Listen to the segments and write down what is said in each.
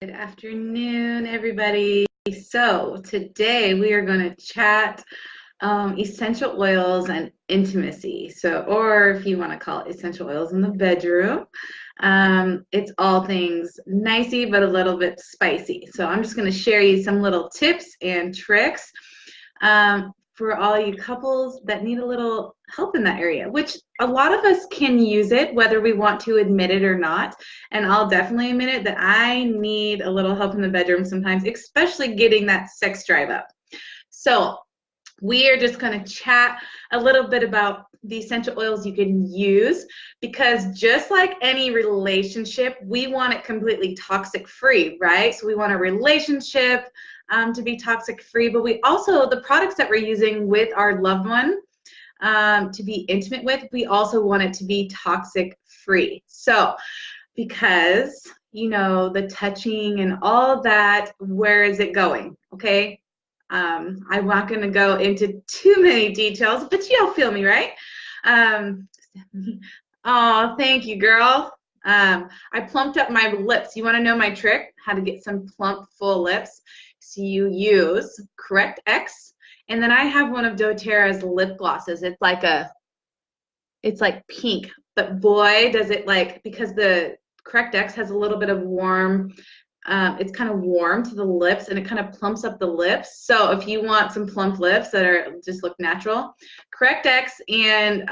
Good afternoon, everybody. So today we are going to chat essential oils and intimacy. So, or if you want to call it essential oils in the bedroom, it's all things nicey but a little bit spicy. So I'm just going to share you some little tips and tricks for all you couples that need a little help in that area, which a lot of us can use it, whether we want to admit it or not. And I'll definitely admit it that I need a little help in the bedroom sometimes, especially getting that sex drive up. So we are just going to chat a little bit about the essential oils you can use, because just like any relationship, we want it completely toxic free, right? So we want a relationship to be toxic free, but we also, the products that we're using with our loved one to be intimate with, we also want it to be toxic free. So because, you know, the touching and all that, where is it going? Okay. I'm not going to go into too many details, but you'll feel me, right? Oh, thank you, girl. I plumped up my lips. You want to know my trick? How to get some plump, full lips? So you use Correct X, and then I have one of doTERRA's lip glosses. It's like pink, but boy, does it like, because the Correct X has a little bit of warm, it's kind of warm to the lips and it kind of plumps up the lips. So if you want some plump lips that are just look natural, Correct X and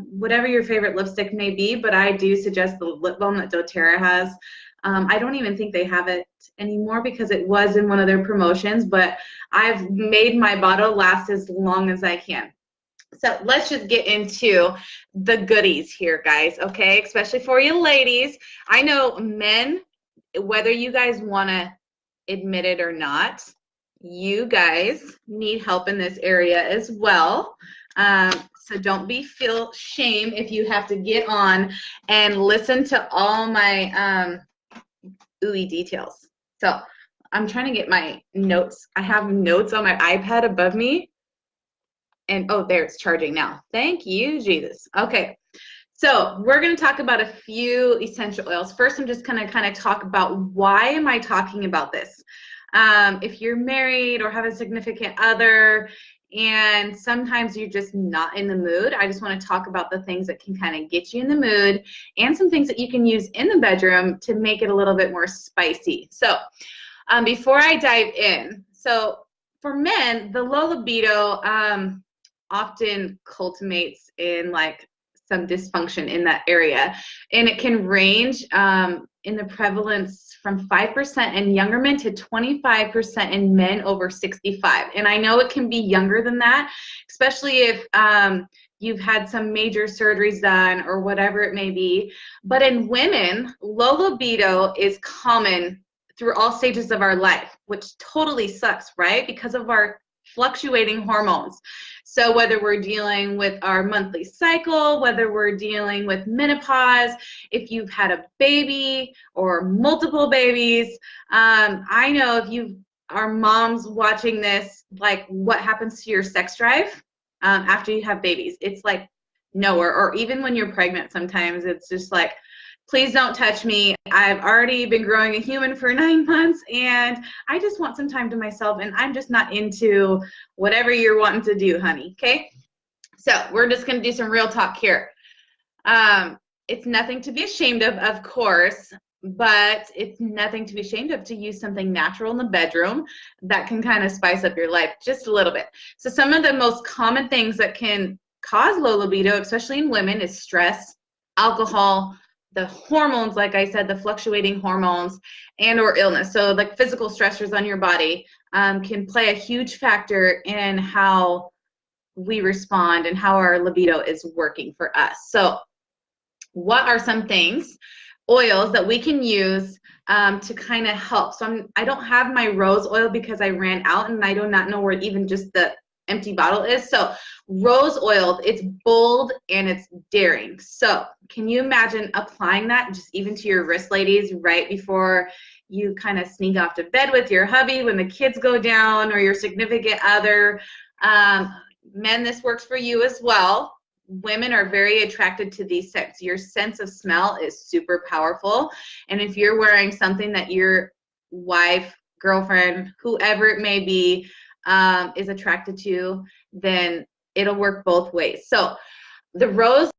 whatever your favorite lipstick may be, but I do suggest the lip balm that doTERRA has. I don't even think they have it anymore because it was in one of their promotions, but I've made my bottle last as long as I can. So let's just get into the goodies here, guys, okay? Especially for you ladies. I know men, whether you guys want to admit it or not, you guys need help in this area as well. So don't feel shame if you have to get on and listen to all my ooey details. So I'm trying to get my notes. I have notes on my iPad above me. And oh, there, it's charging now. Thank you, Jesus. Okay, so we're going to talk about a few essential oils. First, I'm just going to kind of talk about why am I talking about this. If you're married or have a significant other and sometimes you're just not in the mood, I just want to talk about the things that can kind of get you in the mood and some things that you can use in the bedroom to make it a little bit more spicy. So before I dive in, so for men, the low libido often culminates in like some dysfunction in that area, and it can range in the prevalence from 5% in younger men to 25% in men over 65. And I know it can be younger than that, especially if you've had some major surgeries done or whatever it may be. But in women, low libido is common through all stages of our life, which totally sucks, right? Because of our fluctuating hormones. So whether we're dealing with our monthly cycle, whether we're dealing with menopause, if you've had a baby or multiple babies, I know if you are moms watching this, like what happens to your sex drive after you have babies? It's like nowhere, or even when you're pregnant, sometimes it's just like, please don't touch me. I've already been growing a human for 9 months and I just want some time to myself and I'm just not into whatever you're wanting to do, honey, okay? So we're just gonna do some real talk here. It's nothing to be ashamed of course, but it's nothing to be ashamed of to use something natural in the bedroom that can kind of spice up your life just a little bit. So some of the most common things that can cause low libido, especially in women, is stress, alcohol, the hormones, like I said, the fluctuating hormones, and or illness. So like physical stressors on your body can play a huge factor in how we respond and how our libido is working for us. So what are some things, oils that we can use to kind of help? So I don't have my rose oil because I ran out and I do not know where even just the empty bottle is. So rose oil, it's bold and it's daring. So can you imagine applying that just even to your wrist, ladies, right before you kind of sneak off to bed with your hubby when the kids go down, or your significant other? Men, this works for you as well. Women are very attracted to these scents. Your sense of smell is super powerful. And if you're wearing something that you're wife, girlfriend, whoever it may be, is attracted to, then it'll work both ways. So the rose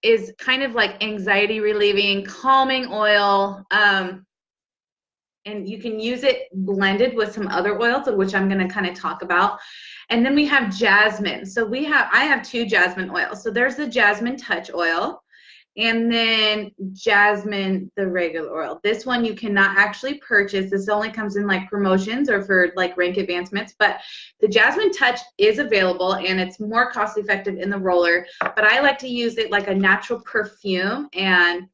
is kind of like anxiety relieving, calming oil. And you can use it blended with some other oils, which I'm going to kind of talk about. And then we have jasmine. So I have 2 jasmine oils. So there's the jasmine touch oil, and then jasmine, the regular oil. This one you cannot actually purchase. This only comes in like promotions or for like rank advancements, but the jasmine touch is available and it's more cost effective in the roller. But I like to use it like a natural perfume, and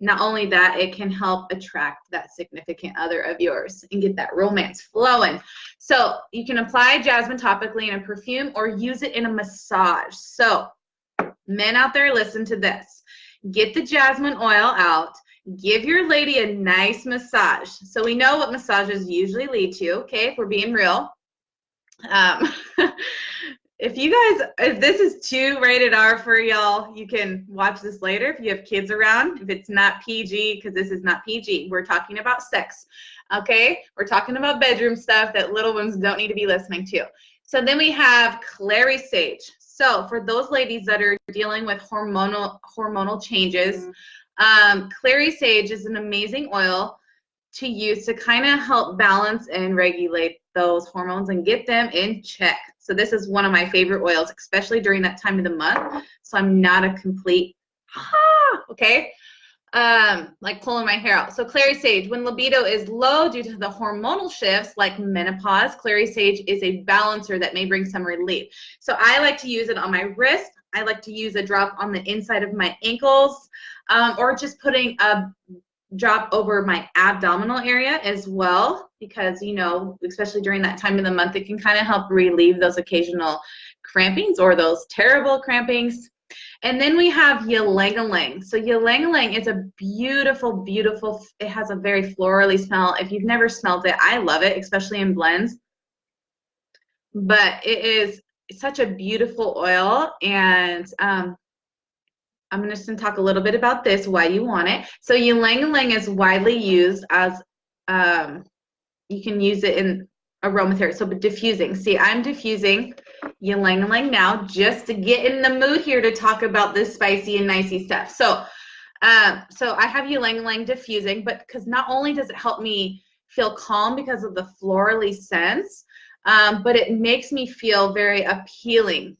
not only that, it can help attract that significant other of yours and get that romance flowing. So you can apply jasmine topically in a perfume or use it in a massage. So men out there, listen to this. Get the jasmine oil out. Give your lady a nice massage. So we know what massages usually lead to, okay, if we're being real. If this is too rated R for y'all, you can watch this later if you have kids around. If it's not PG, because this is not PG. We're talking about sex, okay? We're talking about bedroom stuff that little ones don't need to be listening to. So then we have clary sage. So for those ladies that are dealing with hormonal changes, clary sage is an amazing oil to use to kind of help balance and regulate those hormones and get them in check. So this is one of my favorite oils, especially during that time of the month. So I'm not a complete, okay, like pulling my hair out. So clary sage, when libido is low due to the hormonal shifts like menopause, clary sage is a balancer that may bring some relief. So I like to use it on my wrist. I like to use a drop on the inside of my ankles, or just putting a drop over my abdominal area as well, because, you know, especially during that time of the month, it can kind of help relieve those occasional crampings or those terrible crampings. And then we have ylang-ylang. So ylang-ylang is a beautiful, beautiful, it has a very florally smell. If you've never smelled it, I love it, especially in blends. But it is such a beautiful oil, and I'm just going to talk a little bit about this, why you want it. So ylang-ylang is widely used as, you can use it in aromatherapy, so diffusing. See, I'm diffusing ylang-ylang now just to get in the mood here to talk about this spicy and nicey stuff. So I have ylang-ylang diffusing, but because not only does it help me feel calm because of the florally scents, but it makes me feel very appealing.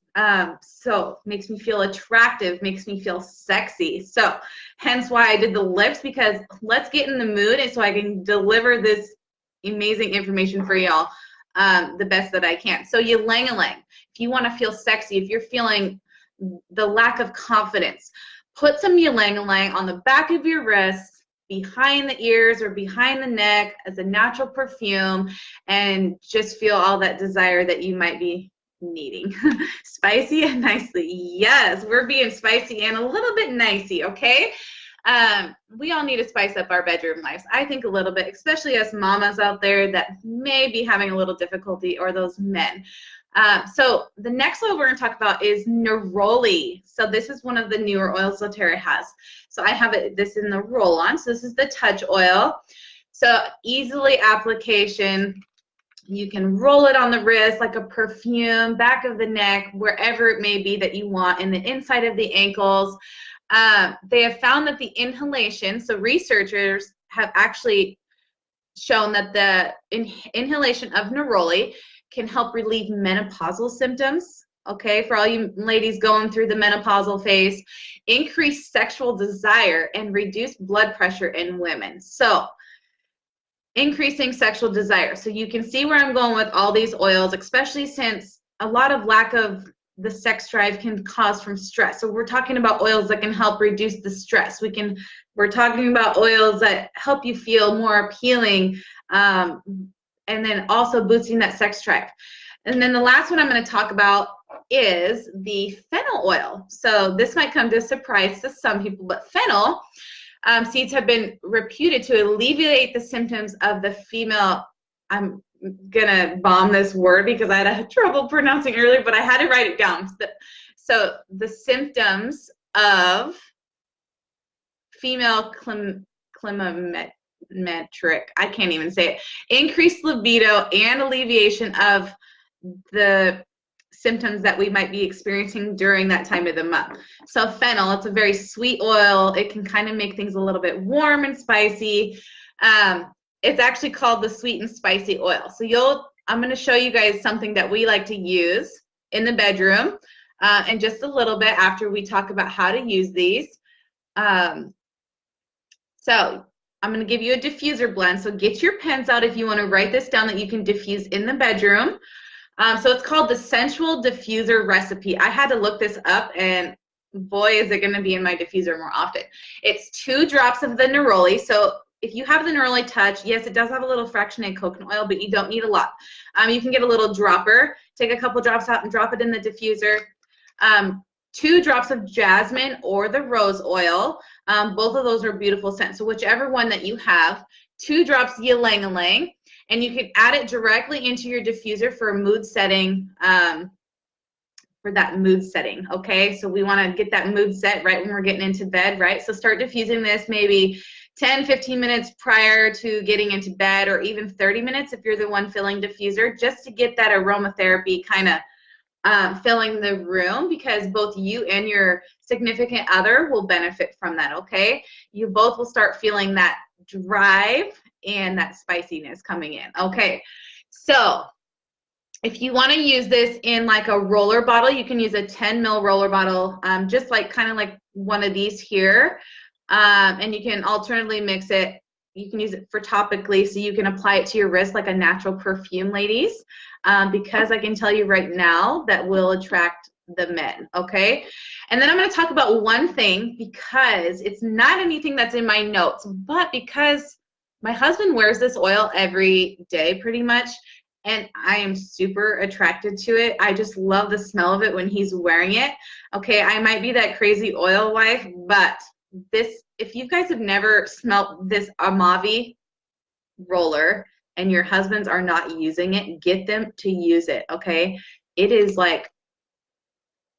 So makes me feel attractive, makes me feel sexy. So hence why I did the lips, because let's get in the mood and so I can deliver this amazing information for y'all the best that I can. So ylang-ylang, if you want to feel sexy, if you're feeling the lack of confidence, put some ylang-ylang on the back of your wrist, behind the ears or behind the neck as a natural perfume, and just feel all that desire that you might be needing. Spicy and nicely. Yes, we're being spicy and a little bit nicey, okay? We all need to spice up our bedroom lives. I think a little bit, especially us mamas out there that may be having a little difficulty, or those men. So the next oil we're going to talk about is neroli. So this is one of the newer oils doTERRA has. So I have this in the roll-on. So this is the touch oil. So easily application. You can roll it on the wrist like a perfume, back of the neck, wherever it may be that you want, in the inside of the ankles. They have found that the inhalation, so researchers have actually shown that the inhalation of neroli can help relieve menopausal symptoms, okay, for all you ladies going through the menopausal phase, increase sexual desire, and reduce blood pressure in women. So increasing sexual desire. So you can see where I'm going with all these oils, especially since a lot of lack of the sex drive can cause from stress. So we're talking about oils that can help reduce the stress. We're talking about oils that help you feel more appealing, and then also boosting that sex drive. And then the last one I'm going to talk about is the fennel oil. So this might come as a surprise to some people, but fennel seeds have been reputed to alleviate the symptoms of the female, I'm gonna bomb this word because I had trouble pronouncing earlier, but I had to write it down. So the symptoms of female trick. I can't even say it. Increased libido and alleviation of the symptoms that we might be experiencing during that time of the month. So fennel, it's a very sweet oil. It can kind of make things a little bit warm and spicy. It's actually called the sweet and spicy oil. So I'm going to show you guys something that we like to use in the bedroom and just a little bit after we talk about how to use these. So I'm going to give you a diffuser blend. So get your pens out if you want to write this down that you can diffuse in the bedroom. So it's called the Sensual Diffuser Recipe. I had to look this up, and boy, is it going to be in my diffuser more often. It's 2 drops of the neroli. So if you have the neroli touch, yes, it does have a little fractionated coconut oil, but you don't need a lot. You can get a little dropper, take a couple drops out and drop it in the diffuser. 2 drops of jasmine or the rose oil. Both of those are beautiful scents. So whichever one that you have, 2 drops ylang-ylang. And you can add it directly into your diffuser for a mood setting, for that mood setting, okay? So we want to get that mood set right when we're getting into bed, right? So start diffusing this maybe 10, 15 minutes prior to getting into bed, or even 30 minutes if you're the one filling diffuser, just to get that aromatherapy kind of filling the room, because both you and your significant other will benefit from that, okay? You both will start feeling that drive and that spiciness coming in. Okay, so if you want to use this in like a roller bottle, you can use a 10 ml roller bottle, just like kind of like one of these here, and you can alternatively mix it. You can use it for topically, so you can apply it to your wrist like a natural perfume, ladies, because I can tell you right now that will attract the men, okay? And then I'm going to talk about one thing, because it's not anything that's in my notes, but because my husband wears this oil every day pretty much, and I am super attracted to it. I just love the smell of it when he's wearing it. Okay, I might be that crazy oil wife, but this, if you guys have never smelled this Amavi roller and your husbands are not using it, get them to use it, okay? It is like,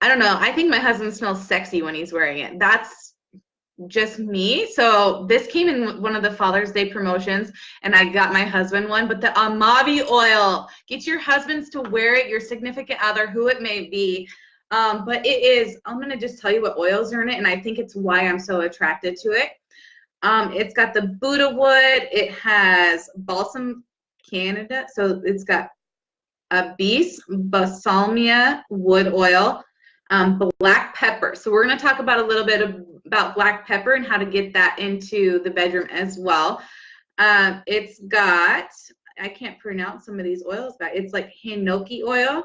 I don't know, I think my husband smells sexy when he's wearing it. That's just me. So this came in one of the Father's Day promotions, and I got my husband one. But the Amavi oil, get your husbands to wear it, your significant other, who it may be. But it is, I'm going to just tell you what oils are in it, and I think it's why I'm so attracted to it. It's got the Buddha wood. It has balsam Canada. So it's got a balsamia wood oil, black pepper. So we're going to talk about a little bit about black pepper and how to get that into the bedroom as well. It's got, I can't pronounce some of these oils, but it's like hinoki oil,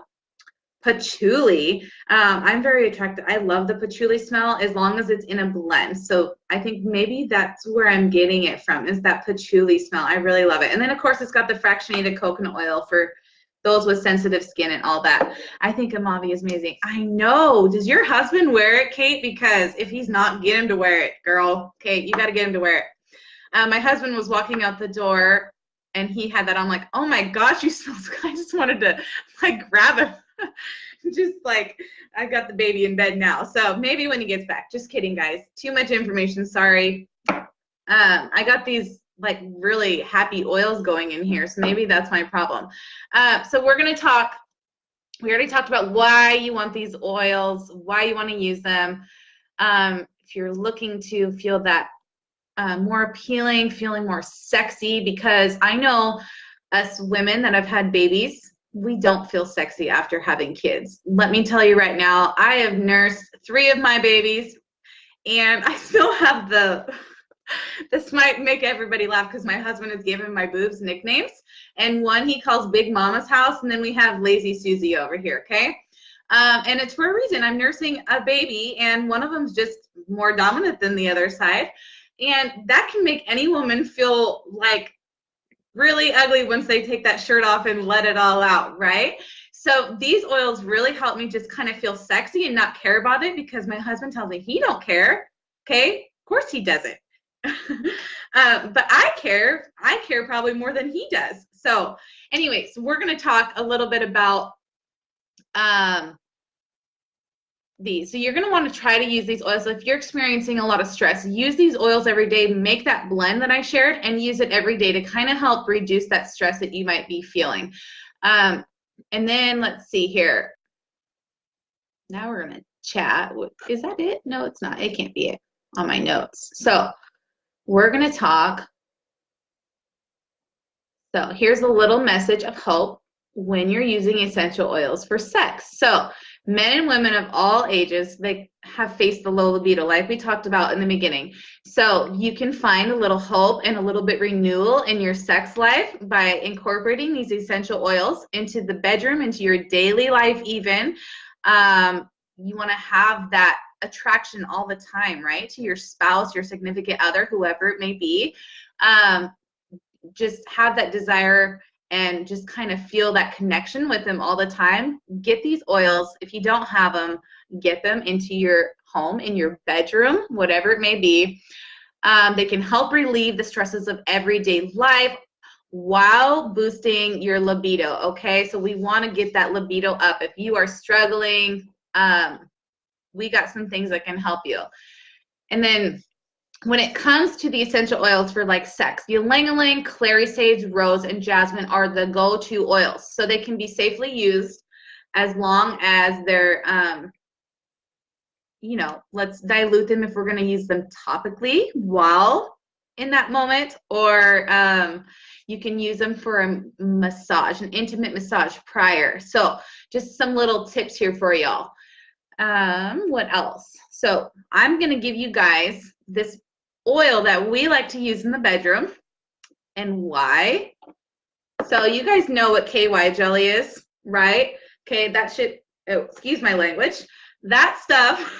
patchouli. I'm very attracted. I love the patchouli smell as long as it's in a blend. So I think maybe that's where I'm getting it from, is that patchouli smell. I really love it. And then of course it's got the fractionated coconut oil for those with sensitive skin and all that. I think Amavi is amazing. I know. Does your husband wear it, Kate? Because if he's not, get him to wear it, girl. Kate, you got to get him to wear it. My husband was walking out the door, and he had that. I'm like, oh my gosh, you smell so good. I just wanted to like grab him. Just like, I've got the baby in bed now. So maybe when he gets back. Just kidding, guys. Too much information. Sorry. I got these like really happy oils going in here, so maybe that's my problem. So we're going to talk, we already talked about why you want these oils, why you want to use them. If you're looking to feel that more appealing, feeling more sexy, because I know us women that have had babies, we don't feel sexy after having kids. Let me tell you right now, I have nursed 3 of my babies, and I still have this might make everybody laugh because my husband has given my boobs nicknames, and one he calls Big Mama's house, and then we have Lazy Susie over here, okay? And it's for a reason. I'm nursing a baby, and one of them's just more dominant than the other side, and that can make any woman feel like really ugly once they take that shirt off and let it all out, right? So these oils really help me just kind of feel sexy and not care about it, because my husband tells me he don't care, okay? Of course he doesn't. But I care probably more than he does. So anyways, we're going to talk a little bit about these. So you're going to want to try to use these oils. If you're experiencing a lot of stress, use these oils every day, make that blend that I shared, and use it every day to kind of help reduce that stress that you might be feeling. And then let's see here. Now we're going to chat. Is that it? No, it's not. It can't be it on my notes. So we're going to talk. So here's a little message of hope when you're using essential oils for sex. So men and women of all ages, they have faced the low libido like we talked about in the beginning. So you can find a little hope and a little bit renewal in your sex life by incorporating these essential oils into the bedroom, into your daily life even. You want to have that attraction all the time, right? To your spouse, your significant other, whoever it may be. Just have that desire and just kind of feel that connection with them all the time. Get these oils. If you don't have them, get them into your home, in your bedroom, whatever it may be. They can help relieve the stresses of everyday life while boosting your libido, okay? So we want to get that libido up. If you are struggling, we got some things that can help you. And then when it comes to the essential oils for like sex, ylang-ylang, clary sage, rose, and jasmine are the go-to oils. So they can be safely used as long as they're, you know, let's dilute them if we're going to use them topically while in that moment, or you can use them for a massage, an intimate massage prior. So just some little tips here for y'all. What else? So I'm going to give you guys this oil that we like to use in the bedroom and why. So you guys know what KY jelly is, right? Okay, that shit, oh, excuse my language. That stuff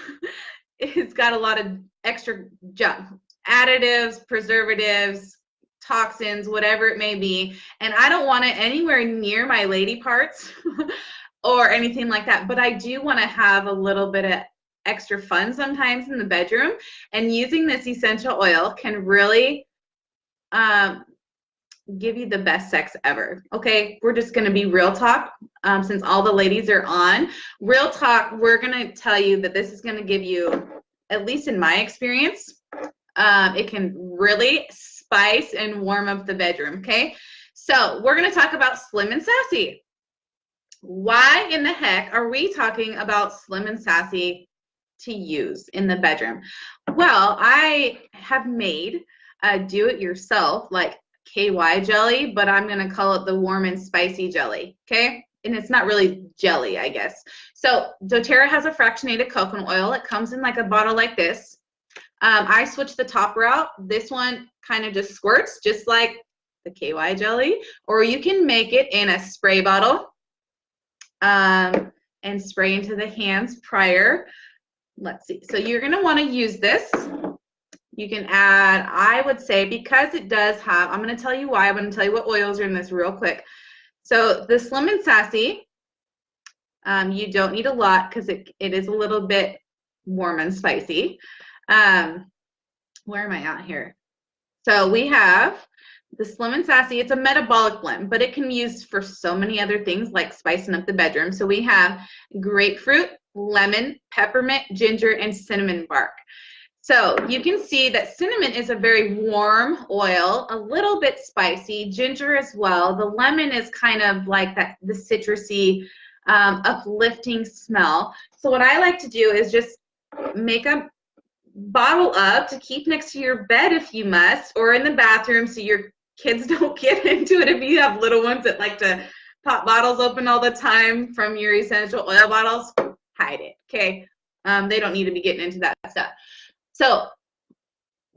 it's got a lot of extra junk, additives, preservatives, toxins, whatever it may be. And I don't want it anywhere near my lady parts or anything like that. But I do want to have a little bit of extra fun sometimes in the bedroom, and using this essential oil can really give you the best sex ever. Okay, we're just going to be real talk since all the ladies are on. Real talk, we're going to tell you that this is going to give you, at least in my experience, it can really spice and warm up the bedroom, okay? So we're going to talk about Slim and Sassy. Why in the heck are we talking about Slim and Sassy to use in the bedroom? Well, I have made a do-it-yourself like KY jelly, but I'm going to call it the warm and spicy jelly, okay? And it's not really jelly, I guess. So doTERRA has a fractionated coconut oil. It comes in like a bottle like this. I switched the top route. This one kind of just squirts, just like the KY jelly, or you can make it in a spray bottle and spray into the hands prior. Let's see. So you're going to want to use this. You can add, I would say, because it does have, I'm going to tell you why. I'm going to tell you what oils are in this real quick. So the Slim and Sassy, you don't need a lot because it is a little bit warm and spicy. Where am I at here? So we have the Slim and Sassy. It's a metabolic blend, but it can be used for so many other things like spicing up the bedroom. So we have grapefruit, lemon, peppermint, ginger, and cinnamon bark. So you can see that cinnamon is a very warm oil, a little bit spicy, ginger as well. The lemon is kind of like that, the citrusy, uplifting smell. So what I like to do is just make a bottle up to keep next to your bed if you must, or in the bathroom so your kids don't get into it. If you have little ones that like to pop bottles open all the time from your essential oil bottles, hide it, okay? They don't need to be getting into that stuff. So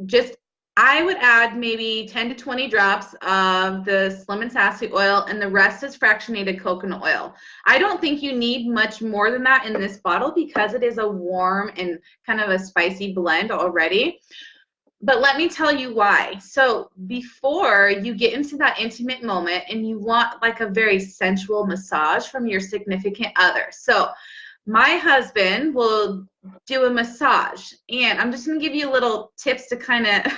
just, I would add maybe 10 to 20 drops of the Slim and Sassy oil, and the rest is fractionated coconut oil. I don't think you need much more than that in this bottle because it is a warm and kind of a spicy blend already. But let me tell you why. So before you get into that intimate moment and you want like a very sensual massage from your significant other. So my husband will do a massage, and I'm just going to give you little tips to kind of,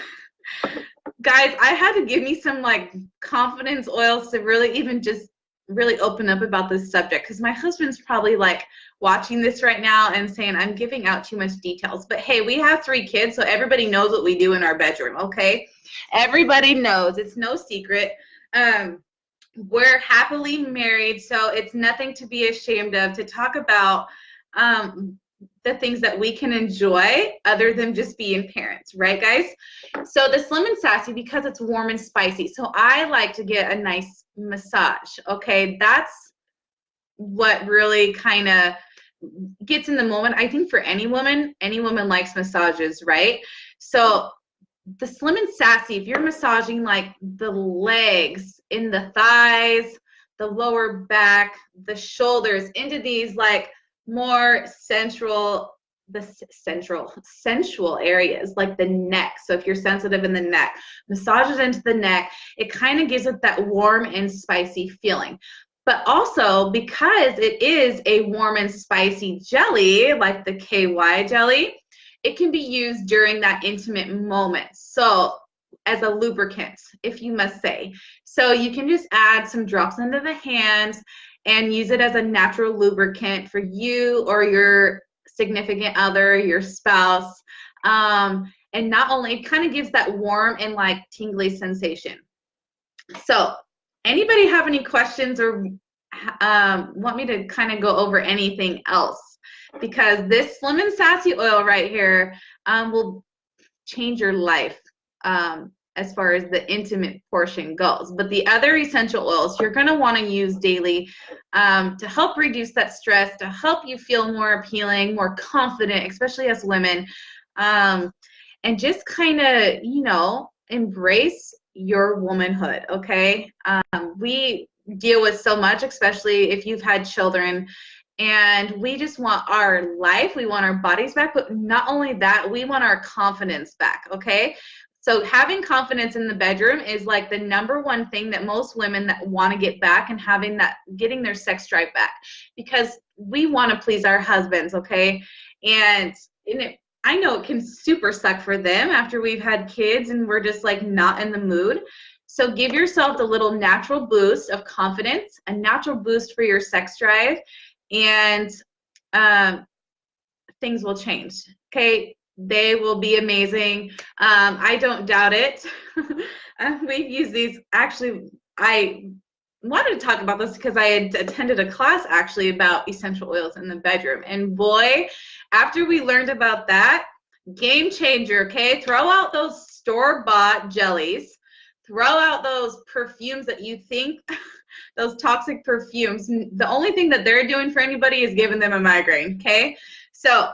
guys, I had to give me some like confidence oils to really even just really open up about this subject because my husband's probably like watching this right now and saying I'm giving out too much details. But hey, we have 3 kids, so everybody knows what we do in our bedroom, okay? Everybody knows. It's no secret. We're happily married, so it's nothing to be ashamed of to talk about the things that we can enjoy other than just being parents, right, guys? So the Slim and Sassy, because it's warm and spicy, so I like to get a nice massage, okay? That's what really kind of gets in the moment. I think for any woman likes massages, right? So the Slim and Sassy, if you're massaging like the legs, in the thighs, the lower back, the shoulders, into these like more sensual areas like the neck. So if you're sensitive in the neck, massages into the neck, it kind of gives it that warm and spicy feeling. But also because it is a warm and spicy jelly, like the KY jelly, it can be used during that intimate moment. So as a lubricant, if you must say. So you can just add some drops into the hands and use it as a natural lubricant for you or your significant other, your spouse. And not only, it kind of gives that warm and like tingly sensation. So anybody have any questions or want me to kind of go over anything else? Because this Slim and Sassy oil right here will change your life as far as the intimate portion goes. But the other essential oils you're going to want to use daily to help reduce that stress, to help you feel more appealing, more confident, especially as women, and just kind of, you know, embrace your womanhood, okay? We deal with so much, especially if you've had children, and we just want our life, we want our bodies back, but not only that, we want our confidence back, okay? So having confidence in the bedroom is like the #1 thing that most women that want to get back, and having that, getting their sex drive back, because we want to please our husbands, okay? And I know it can super suck for them after we've had kids and we're just like not in the mood. So give yourself the little natural boost of confidence, a natural boost for your sex drive, and things will change, okay? They will be amazing. I don't doubt it. We've used these. Actually, I wanted to talk about this because I had attended a class actually about essential oils in the bedroom. And boy, after we learned about that, game changer, okay? Throw out those store-bought jellies. Throw out those perfumes that you think, those toxic perfumes. The only thing that they're doing for anybody is giving them a migraine, okay? So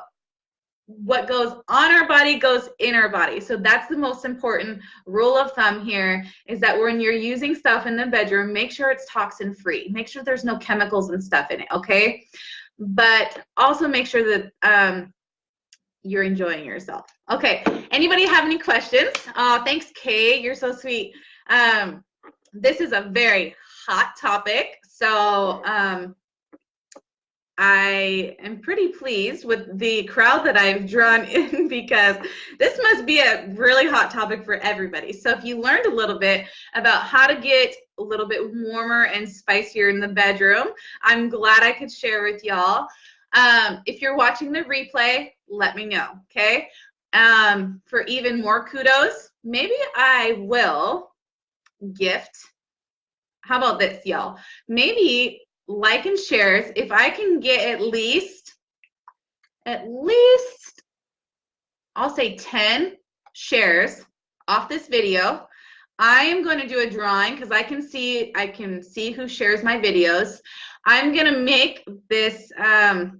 what goes on our body goes in our body. So that's the most important rule of thumb here, is that when you're using stuff in the bedroom, make sure it's toxin free. Make sure there's no chemicals and stuff in it, okay? But also make sure that you're enjoying yourself. Okay, anybody have any questions? Thanks, Kay, you're so sweet. This is a very hot topic, so I am pretty pleased with the crowd that I've drawn in, because this must be a really hot topic for everybody. So if you learned a little bit about how to get a little bit warmer and spicier in the bedroom, I'm glad I could share with y'all. If you're watching the replay, let me know, okay? For even more kudos, maybe I will gift. How about this, y'all? Maybe like and shares. If I can get at least, I'll say 10 shares off this video, I am going to do a drawing, because I can see who shares my videos. I'm going to make this a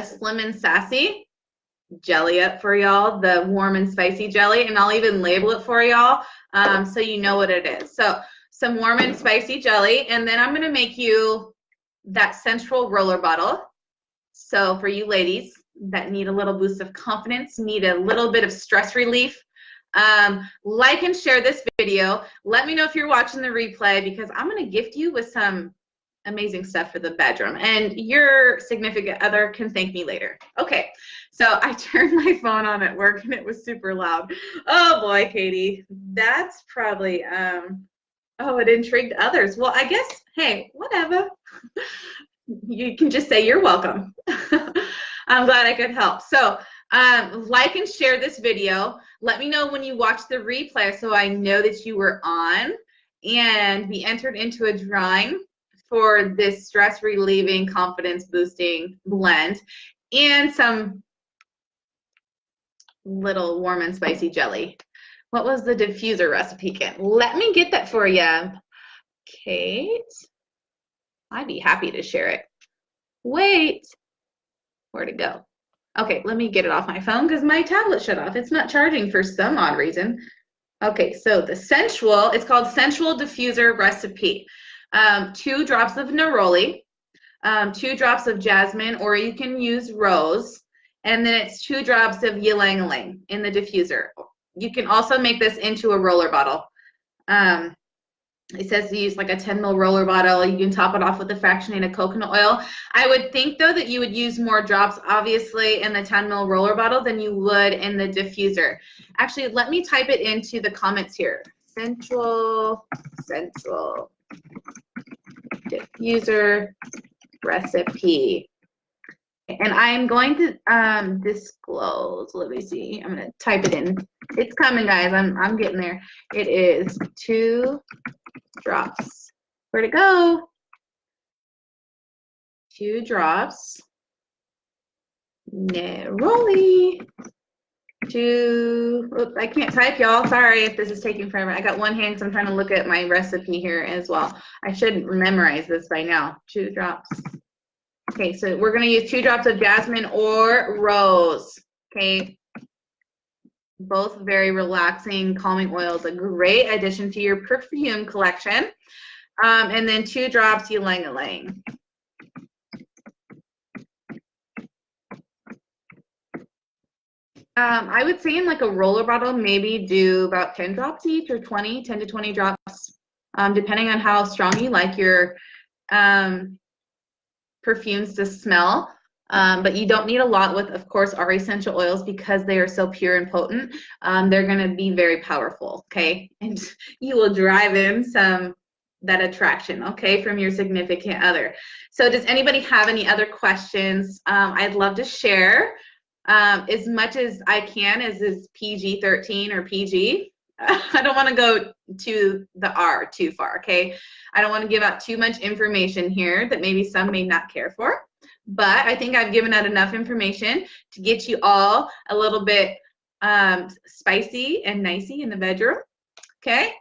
Slim and Sassy jelly up for y'all, the warm and spicy jelly, and I'll even label it for y'all so you know what it is. So some warm and spicy jelly, and then I'm going to make you that sensual roller bottle. So for you ladies that need a little boost of confidence, need a little bit of stress relief, like and share this video. Let me know if you're watching the replay, because I'm going to gift you with some amazing stuff for the bedroom, and your significant other can thank me later. Okay, so I turned my phone on at work and it was super loud. Oh boy, Katie, that's probably Oh, it intrigued others. Well, I guess, hey, whatever. You can just say you're welcome. I'm glad I could help. So, like and share this video. Let me know when you watch the replay so I know that you were on, and be entered into a drawing for this stress relieving, confidence boosting blend and some little warm and spicy jelly. What was the diffuser recipe again? Let me get that for you, Kate. I'd be happy to share it. Wait, where'd it go? Okay, let me get it off my phone because my tablet shut off. It's not charging for some odd reason. Okay, so the sensual, it's called Sensual Diffuser Recipe. 2 drops of neroli, 2 drops of jasmine, or you can use rose, and then it's 2 drops of ylang-ylang in the diffuser. You can also make this into a roller bottle. It says to use like a 10 ml roller bottle. You can top it off with a fractionated coconut oil. I would think though that you would use more drops obviously in the 10 ml roller bottle than you would in the diffuser. Actually, let me type it into the comments here. Sensual diffuser recipe. And I'm going to disclose. Let me see. I'm going to type it in. It's coming, guys. I'm getting there. It is 2 drops. Where'd it go? 2 drops. Neroli. 2. Oops, I can't type, y'all. Sorry if this is taking forever. I got one hand because I'm trying to look at my recipe here as well. I should memorize this by now. 2 drops. Okay, so we're going to use 2 drops of jasmine or rose. Okay. Both very relaxing, calming oils. A great addition to your perfume collection. And then 2 drops ylang-ylang. I would say in like a roller bottle, maybe do about 10 drops each, or 10 to 20 drops, depending on how strong you like your perfumes to smell. But you don't need a lot with, of course, our essential oils because they are so pure and potent. They're going to be very powerful, okay? And you will drive in that attraction, okay, from your significant other. So does anybody have any other questions? I'd love to share as much as I can. Is PG-13 or PG? I don't want to go to the R too far, okay? I don't want to give out too much information here that maybe some may not care for. But I think I've given out enough information to get you all a little bit spicy and nicey in the bedroom, okay?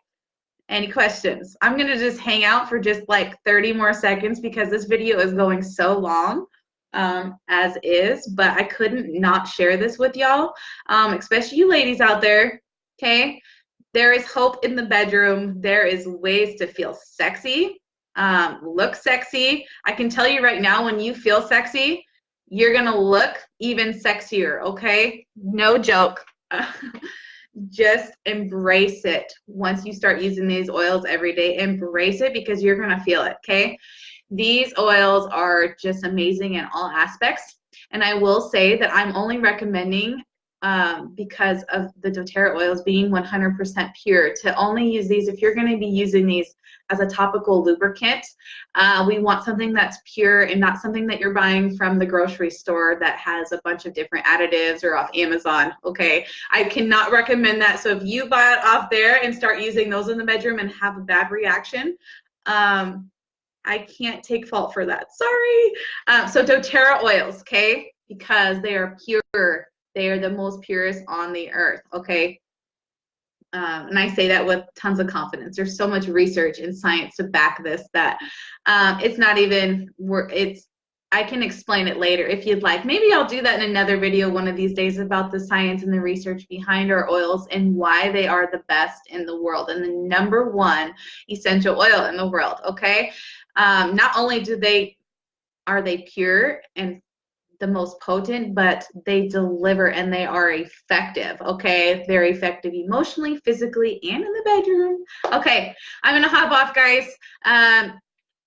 Any questions? I'm going to just hang out for just like 30 more seconds because this video is going so long as is, but I couldn't not share this with y'all, especially you ladies out there, okay? There is hope in the bedroom. There is ways to feel sexy. Look sexy. I can tell you right now, when you feel sexy, you're gonna look even sexier, okay? No joke. Just embrace it. Once you start using these oils every day, embrace it because you're gonna feel it, okay? These oils are just amazing in all aspects. And I will say that I'm only recommending because of the doTERRA oils being 100% pure, to only use these if you're going to be using these as a topical lubricant. We want something that's pure and not something that you're buying from the grocery store that has a bunch of different additives or off Amazon, okay? I cannot recommend that. So if you buy it off there and start using those in the bedroom and have a bad reaction, I can't take fault for that. Sorry. So doTERRA oils, okay? Because they are pure. They are the most purest on the earth, okay? And I say that with tons of confidence. There's so much research and science to back this that it's not even, I can explain it later if you'd like. Maybe I'll do that in another video one of these days about the science and the research behind our oils and why they are the best in the world and the #1 essential oil in the world, okay? Not only are they pure and the most potent, but they deliver and they are effective, okay? They're effective emotionally, physically, and in the bedroom. Okay, I'm gonna hop off, guys. I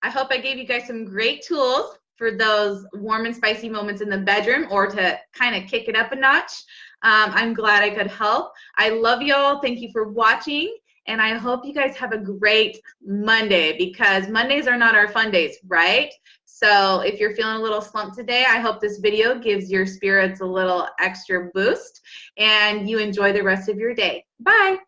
hope I gave you guys some great tools for those warm and spicy moments in the bedroom or to kind of kick it up a notch. I'm glad I could help. I love y'all. Thank you for watching. And I hope you guys have a great Monday, because Mondays are not our fun days, right? So if you're feeling a little slumped today, I hope this video gives your spirits a little extra boost and you enjoy the rest of your day. Bye.